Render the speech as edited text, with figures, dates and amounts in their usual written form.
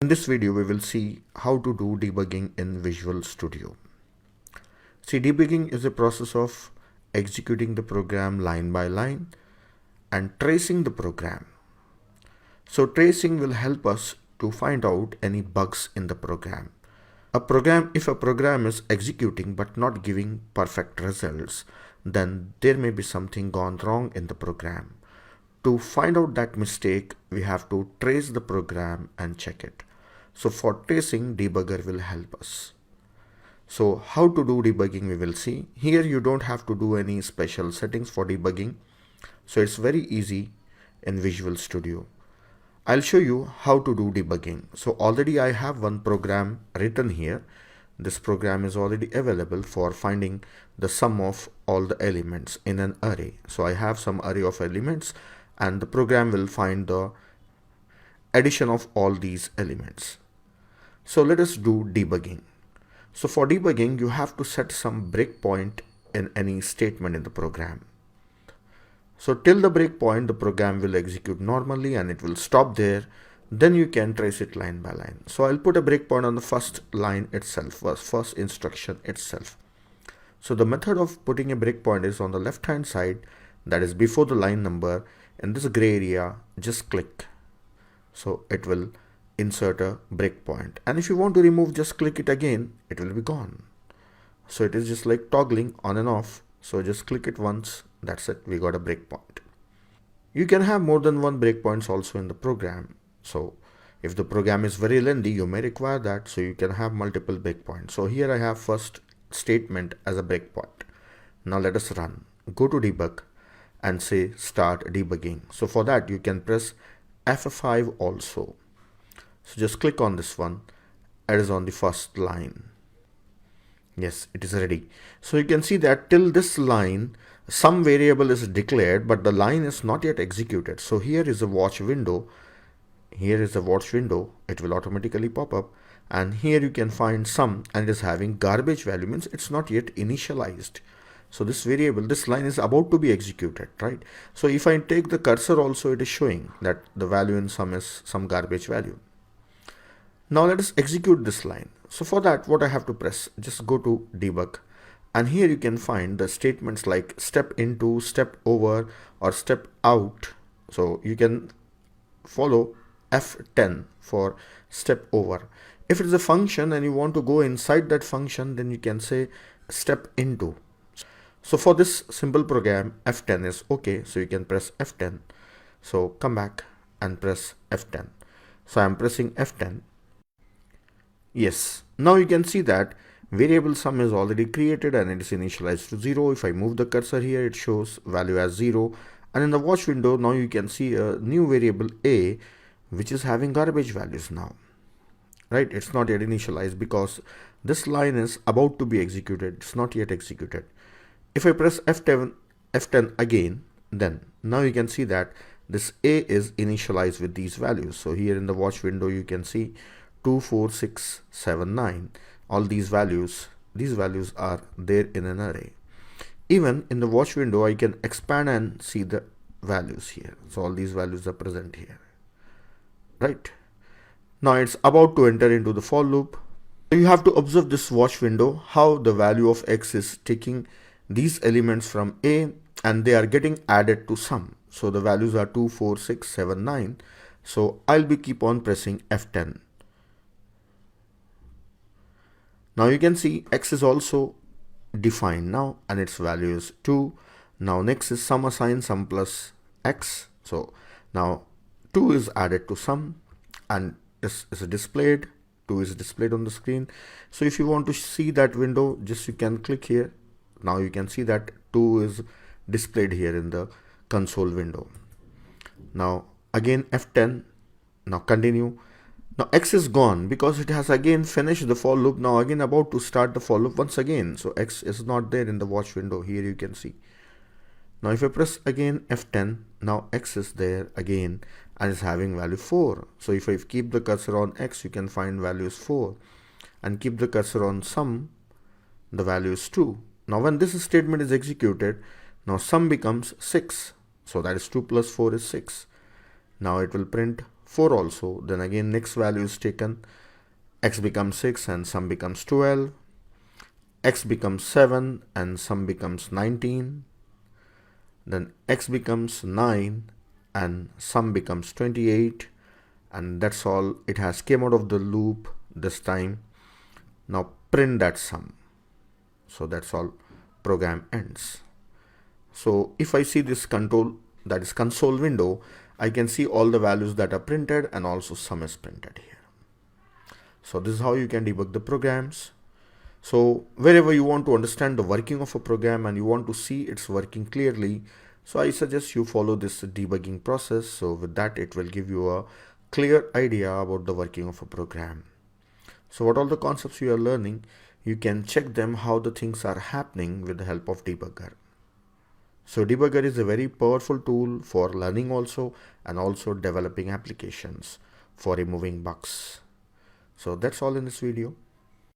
In this video, we will see how to do debugging in Visual Studio. See, debugging is a process of executing the program line by line and tracing the program. So tracing will help us to find out any bugs in the program. If a program is executing but not giving perfect results, then there may be something gone wrong in the program. To find out that mistake, we have to trace the program and check it. So for tracing, debugger will help us. So how to do debugging we will see. Here you don't have to do any special settings for debugging. So it's very easy in Visual Studio. I'll show you how to do debugging. So already I have one program written here. This program is already available for finding the sum of all the elements in an array. So I have some array of elements and the program will find the addition of all these elements. So let us do debugging. So for debugging, you have to set some breakpoint in any statement in the program. So till the breakpoint, the program will execute normally and it will stop there. Then you can trace it line by line. So I'll put a breakpoint on the first line itself, first instruction itself. So the method of putting a breakpoint is on the left hand side, that is before the line number. In this gray area, just click. So it will insert a breakpoint, and if you want to remove, just click it again, it will be gone. So it is just like toggling on and off. So just click it once, that's it, we got a breakpoint. You can have more than one breakpoints also in the program. So if the program is very lengthy, you may require that, so you can have multiple breakpoints. So here I have first statement as a breakpoint. Now let us run. Go to debug and say start debugging. So for that you can press F5 also. So just click on this one. It is on the first line. Yes, it is ready. So you can see that till this line, some variable is declared, but the line is not yet executed. So here is a watch window. Here is a watch window. It will automatically pop up. And here you can find some, and it is having garbage value, means it's not yet initialized. So this variable, this line is about to be executed, right? So if I take the cursor also, it is showing that the value in sum is some garbage value. Now let us execute this line. So for that, what I have to press, just go to debug, and here you can find the statements like step into, step over, or step out. So you can follow F10 for step over. If it is a function and you want to go inside that function, then you can say step into. So for this simple program, F10 is okay. So you can press F10. So come back and press F10. So I'm pressing F10. Yes, now you can see that variable sum is already created and it is initialized to 0. If I move the cursor here, it shows value as 0. And in the watch window, now you can see a new variable A, which is having garbage values now. Right? It's not yet initialized because this line is about to be executed. It's not yet executed. If I press F10 again, then now you can see that this A is initialized with these values. So here in the watch window, you can see 2, 4, 6, 7, 9. All these values are there in an array. Even in the watch window, I can expand and see the values here. So all these values are present here. Right? Now it's about to enter into the for loop. So you have to observe this watch window, how the value of X is taking these elements from A and they are getting added to sum. So the values are 2, 4, 6, 7, 9. So I'll be keep on pressing F10. Now you can see X is also defined now and its value is 2. Now next is sum assign sum plus X. So now 2 is added to sum and this is displayed. 2 is displayed on the screen. So if you want to see that window, just you can click here. Now you can see that 2 is displayed here in the console window. Now again F10. Now continue. Now X is gone because it has again finished the for loop. Now again about to start the for loop once again. So X is not there in the watch window. Here you can see. Now if I press again F10, now X is there again and is having value 4. So if I keep the cursor on X, you can find values 4, and keep the cursor on sum, the value is 2. Now when this statement is executed, now sum becomes 6. So that is 2 plus 4 is 6. Now it will print 4 also, then again next value is taken, x becomes 6 and sum becomes 12, x becomes 7 and sum becomes 19, then x becomes 9 and sum becomes 28, and that's all. It has came out of the loop this time. Now print that sum. So that's all, program ends. So if I see this control, that is console window, I can see all the values that are printed and also sum is printed here. So this is how you can debug the programs. So wherever you want to understand the working of a program and you want to see it's working clearly, so I suggest you follow this debugging process. So with that, it will give you a clear idea about the working of a program. So what all the concepts you are learning, you can check them how the things are happening with the help of debugger. So debugger is a very powerful tool for learning also, and also developing applications for removing bugs. So that's all in this video.